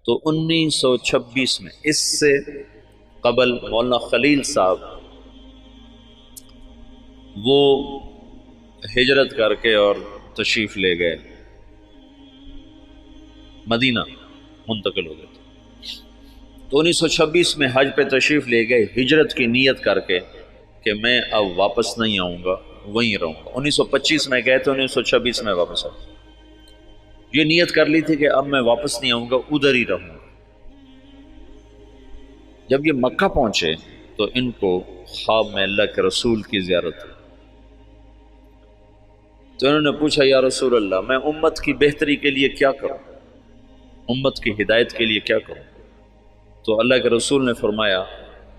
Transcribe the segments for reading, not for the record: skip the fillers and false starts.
تو 1926 میں، اس سے قبل مولانا خلیل صاحب وہ ہجرت کر کے اور تشریف لے گئے، مدینہ منتقل ہو گئے تھے۔ تو 1926 میں حج پہ تشریف لے گئے ہجرت کی نیت کر کے کہ میں اب واپس نہیں آؤں گا، وہیں رہوں گا۔ 1925 میں گئے تھے، 1926 میں واپس آؤں، یہ نیت کر لی تھی کہ اب میں واپس نہیں آؤں گا، ادھر ہی رہوں گا۔ جب یہ مکہ پہنچے تو ان کو خواب میں اللہ کے رسول کی زیارت ہوئی، تو انہوں نے پوچھا یا رسول اللہ، میں امت کی بہتری کے لیے کیا کروں، امت کی ہدایت کے لیے کیا کروں؟ تو اللہ کے رسول نے فرمایا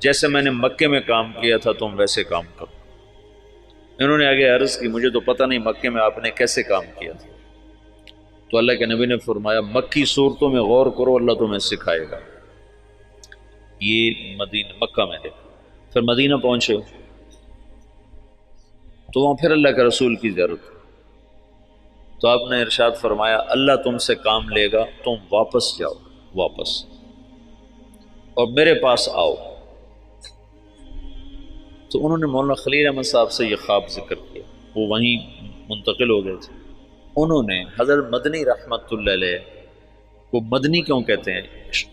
جیسے میں نے مکے میں کام کیا تھا تم ویسے کام کرو۔ انہوں نے آگے عرض کی مجھے تو پتہ نہیں مکے میں آپ نے کیسے کام کیا تھا، تو اللہ کے نبی نے فرمایا مکی صورتوں میں غور کرو، اللہ تمہیں سکھائے گا۔ یہ مکہ میں دیکھا، پھر مدینہ پہنچے تو وہاں پھر اللہ کے رسول کی ضرورت، تو آپ نے ارشاد فرمایا اللہ تم سے کام لے گا، تم واپس جاؤ، واپس اور میرے پاس آؤ۔ تو انہوں نے مولانا خلیل احمد صاحب سے یہ خواب ذکر کیا، وہ وہیں منتقل ہو گئے تھے۔ انہوں نے حضرت مدنی رحمت اللہ علیہ کو، مدنی کیوں کہتے ہیں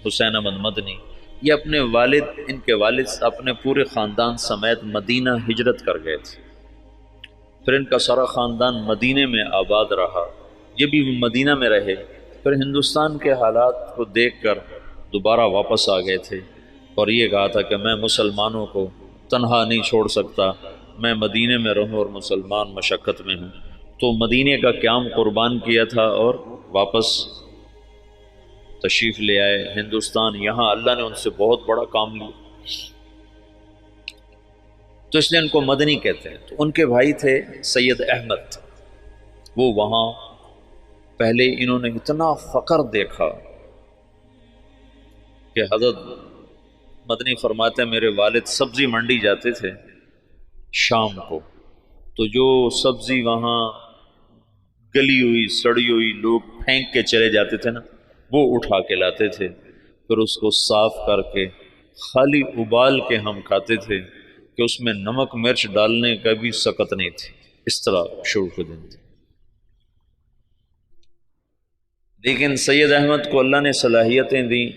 حسین احمد مدنی، یہ اپنے والد، ان کے والد اپنے پورے خاندان سمیت مدینہ ہجرت کر گئے تھے، پھر ان کا سارا خاندان مدینے میں آباد رہا، یہ بھی مدینہ میں رہے، پھر ہندوستان کے حالات کو دیکھ کر دوبارہ واپس آ گئے تھے اور یہ کہا تھا کہ میں مسلمانوں کو تنہا نہیں چھوڑ سکتا، میں مدینے میں رہوں اور مسلمان مشقت میں ہوں، تو مدینے کا قیام قربان کیا تھا اور واپس تشریف لے آئے ہندوستان۔ یہاں اللہ نے ان سے بہت بڑا کام لیا، تو اس لیے ان کو مدنی کہتے ہیں۔ تو ان کے بھائی تھے سید احمد، وہ وہاں پہلے انہوں نے اتنا فقر دیکھا کہ حضرت مدنی فرماتے ہیں میرے والد سبزی منڈی جاتے تھے شام کو، تو جو سبزی وہاں گلی ہوئی سڑی ہوئی لوگ پھینک کے چلے جاتے تھے نا، وہ اٹھا کے لاتے تھے، پھر اس کو صاف کر کے خالی ابال کے ہم کھاتے تھے کہ اس میں نمک مرچ ڈالنے کا بھی سکت نہیں تھی، اس طرح شروع کے دن تھے۔ لیکن سید احمد کو اللہ نے صلاحیتیں دیں،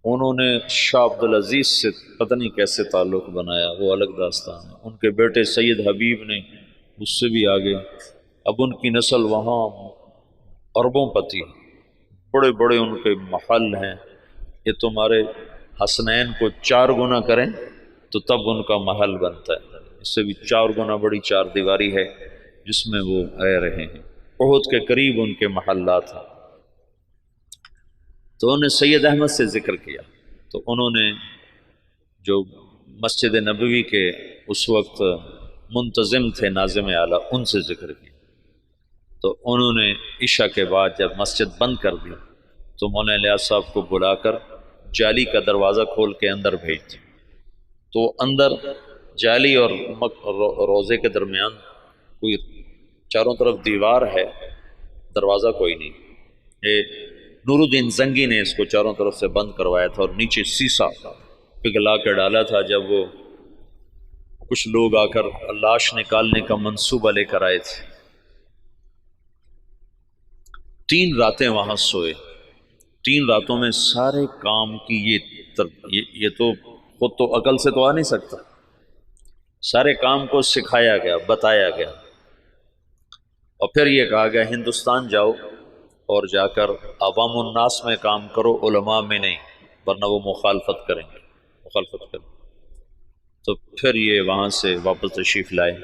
انہوں نے شاہ عبدالعزیز سے پتہ نہیں کیسے تعلق بنایا، وہ الگ داستان ہے۔ ان کے بیٹے سید حبیب نے اس سے بھی آگے، اب ان کی نسل وہاں اربوں پتی، بڑے بڑے ان کے محل ہیں، یہ تمہارے حسنین کو 4 گنا کریں تو تب ان کا محل بنتا ہے، اس سے بھی 4 گنا بڑی 4 دیواری ہے جس میں وہ رہ رہے ہیں، احد کے قریب ان کے محلات ہیں۔ تو انہوں نے سید احمد سے ذکر کیا، تو انہوں نے جو مسجد نبوی کے اس وقت منتظم تھے ناظم اعلیٰ، ان سے ذکر کیا، تو انہوں نے عشاء کے بعد جب مسجد بند کر دی تو مولانا الیاس صاحب کو بلا کر جالی کا دروازہ کھول کے اندر بھیج دی، تو اندر جالی اور روزے کے درمیان کوئی چاروں طرف دیوار ہے، دروازہ کوئی نہیں، یہ نور الدین زنگی نے اس کو چاروں طرف سے بند کروایا تھا اور نیچے سیسا پگھلا کے ڈالا تھا۔ جب وہ کچھ لوگ آ کر لاش نکالنے کا منصوبہ لے کر آئے تھے، 3 راتیں وہاں سوئے، 3 راتوں میں سارے کام کی یہ تو خود تو عقل سے تو آ نہیں سکتا، سارے کام کو سکھایا گیا، بتایا گیا، اور پھر یہ کہا گیا ہندوستان جاؤ اور جا کر عوام الناس میں کام کرو، علماء میں نہیں، ورنہ وہ مخالفت کریں گے، تو پھر یہ وہاں سے واپس تشریف لائے،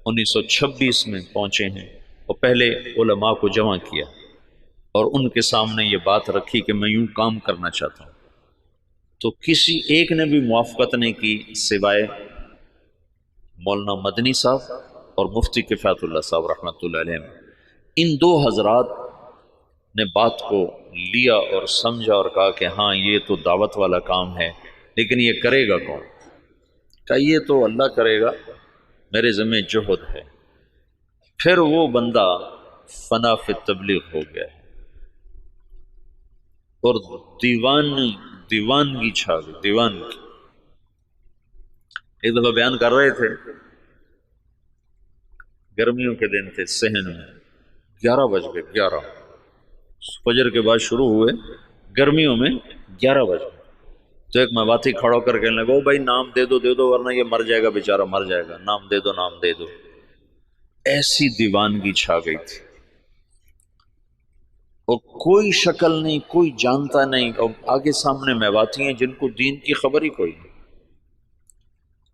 1926 میں پہنچے ہیں، اور پہلے علماء کو جمع کیا اور ان کے سامنے یہ بات رکھی کہ میں یوں کام کرنا چاہتا ہوں، تو کسی ایک نے بھی موافقت نہیں کی سوائے مولانا مدنی صاحب اور مفتی کفایت اللہ صاحب رحمۃ اللہ علیہ۔ ان 2 حضرات نے بات کو لیا اور سمجھا اور کہا کہ ہاں یہ تو دعوت والا کام ہے، لیکن یہ کرے گا کون؟ کہا یہ تو اللہ کرے گا، میرے ذمہ جہد ہے۔ پھر وہ بندہ فنا فی تبلیغ ہو گیا ہے، اور دیوانگی چھا گئی، دیوانگی۔ ایک دفعہ بیان کر رہے تھے، گرمیوں کے دن تھے، صحن میں 11 بج گئے، 11 فجر کے بعد شروع ہوئے، گرمیوں میں 11 بج گئے۔ تو ایک مواتی کھڑا کر کے لگا، بھائی نام دے دو ورنہ یہ مر جائے گا، بیچارہ مر جائے گا، نام دے دو، نام دے دو۔ ایسی دیوانگی چھا گئی تھی، اور کوئی شکل نہیں، کوئی جانتا نہیں، اور آگے سامنے میواتی ہیں جن کو دین کی خبر ہی کوئی نہیں،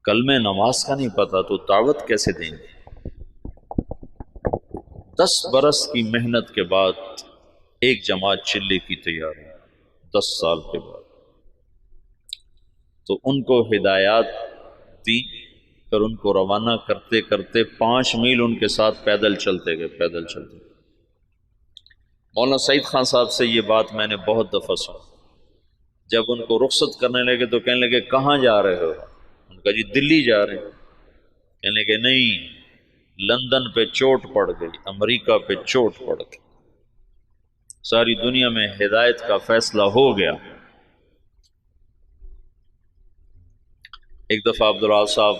کلمہ نماز کا نہیں پتا، تو دعوت کیسے دیں گے؟ 10 برس کی محنت کے بعد ایک جماعت چلے کی تیار ہے، 10 سال کے بعد۔ تو ان کو ہدایات دی، پھر ان کو روانہ کرتے کرتے 5 میل ان کے ساتھ پیدل چلتے گئے، پیدل چلتے گئے۔ مولانا سعید خان صاحب سے یہ بات میں نے بہت دفعہ سنا، جب ان کو رخصت کرنے لگے تو کہنے لگے کہاں جا رہے ہو؟ ان کا جی دلی جا رہے ہیں۔ کہنے لگے نہیں، لندن پہ چوٹ پڑ گئی، امریکہ پہ چوٹ پڑ گئی، ساری دنیا میں ہدایت کا فیصلہ ہو گیا۔ ایک دفعہ عبدالعال صاحب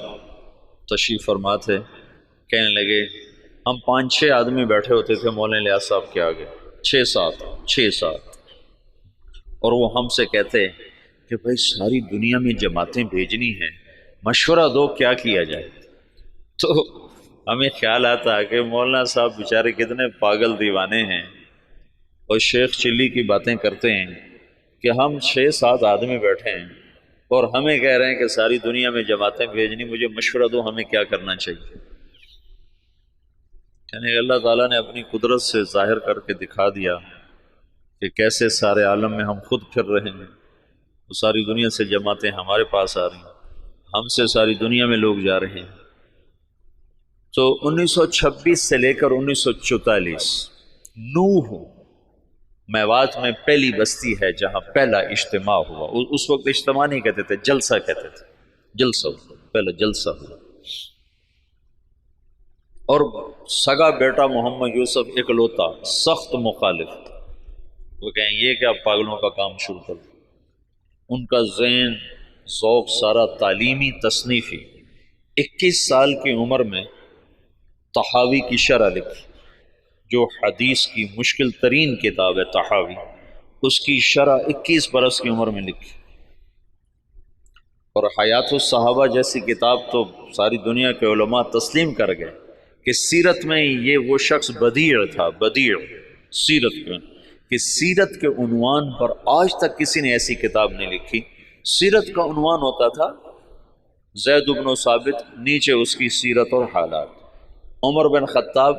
تشریف فرما تھے، کہنے لگے ہم 5-6 آدمی بیٹھے ہوتے تھے مولانا الیاس صاحب کے آگے، 6-7، اور وہ ہم سے کہتے کہ بھائی ساری دنیا میں جماعتیں بھیجنی ہیں، مشورہ دو کیا کیا جائے۔ تو ہمیں خیال آتا کہ مولانا صاحب بیچارے کتنے پاگل دیوانے ہیں، اور شیخ چلی کی باتیں کرتے ہیں کہ ہم 6-7 آدمی بیٹھے ہیں اور ہمیں کہہ رہے ہیں کہ ساری دنیا میں جماعتیں بھیجنی، مجھے مشورہ دو ہمیں کیا کرنا چاہیے۔ یعنی اللہ تعالیٰ نے اپنی قدرت سے ظاہر کر کے دکھا دیا کہ کیسے سارے عالم میں ہم خود پھر رہے ہیں، تو ساری دنیا سے جماعتیں ہمارے پاس آ رہی ہیں، ہم سے ساری دنیا میں لوگ جا رہے ہیں۔ تو 1926 سے لے کر 1944 نوح میوات میں پہلی بستی ہے جہاں پہلا اجتماع ہوا۔ اس وقت اجتماع نہیں کہتے تھے، جلسہ کہتے تھے، جلسہ ہوا، پہلا جلسہ ہوا۔ اور سگا بیٹا محمد یوسف اکلوتا سخت مخالف، وہ کہیں یہ کیا پاگلوں کا کام شروع کر دیا۔ ان کا ذہن ذوق سارا تعلیمی تصنیفی، 21 سال کی عمر میں طحاوی کی شرح لکھی، جو حدیث کی مشکل ترین کتاب ہے طحاوی، اس کی شرح 21 برس کی عمر میں لکھی۔ اور حیات الصحابہ جیسی کتاب تو ساری دنیا کے علماء تسلیم کر گئے کہ سیرت میں یہ وہ شخص بدیع تھا، بدیع سیرت میں، کہ سیرت کے عنوان پر آج تک کسی نے ایسی کتاب نہیں لکھی۔ سیرت کا عنوان ہوتا تھا زید بن ثابت، نیچے اس کی سیرت اور حالات، عمر بن خطاب،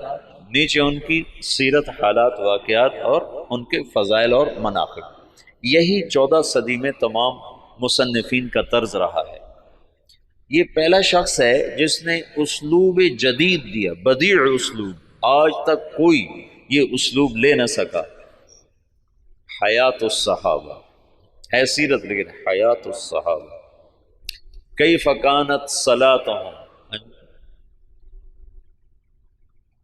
نیچے ان کی سیرت، حالات، واقعات اور ان کے فضائل اور مناقب۔ یہی 14 صدی میں تمام مصنفین کا طرز رہا ہے۔ یہ پہلا شخص ہے جس نے اسلوب جدید دیا، بدیع اسلوب، آج تک کوئی یہ اسلوب لے نہ سکا۔ حیات الصحابہ ہے سیرت، لیکن حیات الصحابہ، کیف کانت صلاتہم،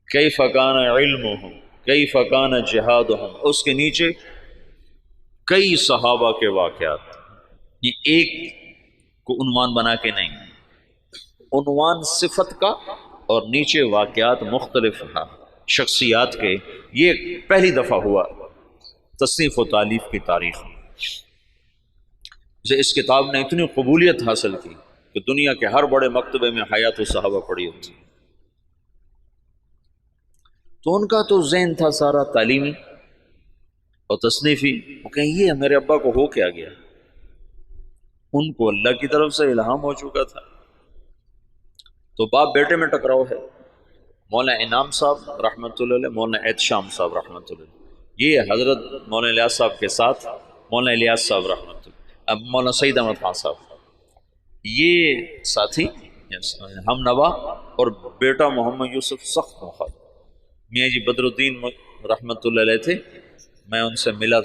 کیف کان علمہم، کیف کان جہادہم، اس کے نیچے کئی صحابہ کے واقعات۔ یہ ایک کو عنوان بنا کے نہیں، عنوان صفت کا اور نیچے واقعات مختلف شخصیات کے، یہ پہلی دفعہ ہوا تصنیف و تالیف کی تاریخ میں۔ اس کتاب نے اتنی قبولیت حاصل کی کہ دنیا کے ہر بڑے مکتبے میں حیات الصحابہ پڑھی ہوتی۔ تو ان کا تو ذہن تھا سارا تعلیمی اور تصنیفی، وہ کہیں یہ میرے ابا کو ہو کیا گیا، ان کو اللہ کی طرف سے الہام ہو چکا تھا۔ تو باپ بیٹے میں ٹکراؤ ہے، مولانا انعام صاحب رحمۃ اللہ علیہ، مولانا احتشام صاحب رحمۃ اللہ علیہ، یہ حضرت مولانا الیاس صاحب کے ساتھ مولانا الیاس صاحب رحمۃ اللہ، اب مولانا سعید احمد خان صاحب، یہ ساتھی ہم نوا، اور بیٹا محمد یوسف سخت مخالف۔ میاں جی بدر الدین رحمۃ اللہ علیہ تھے، میں ان سے ملا تھا۔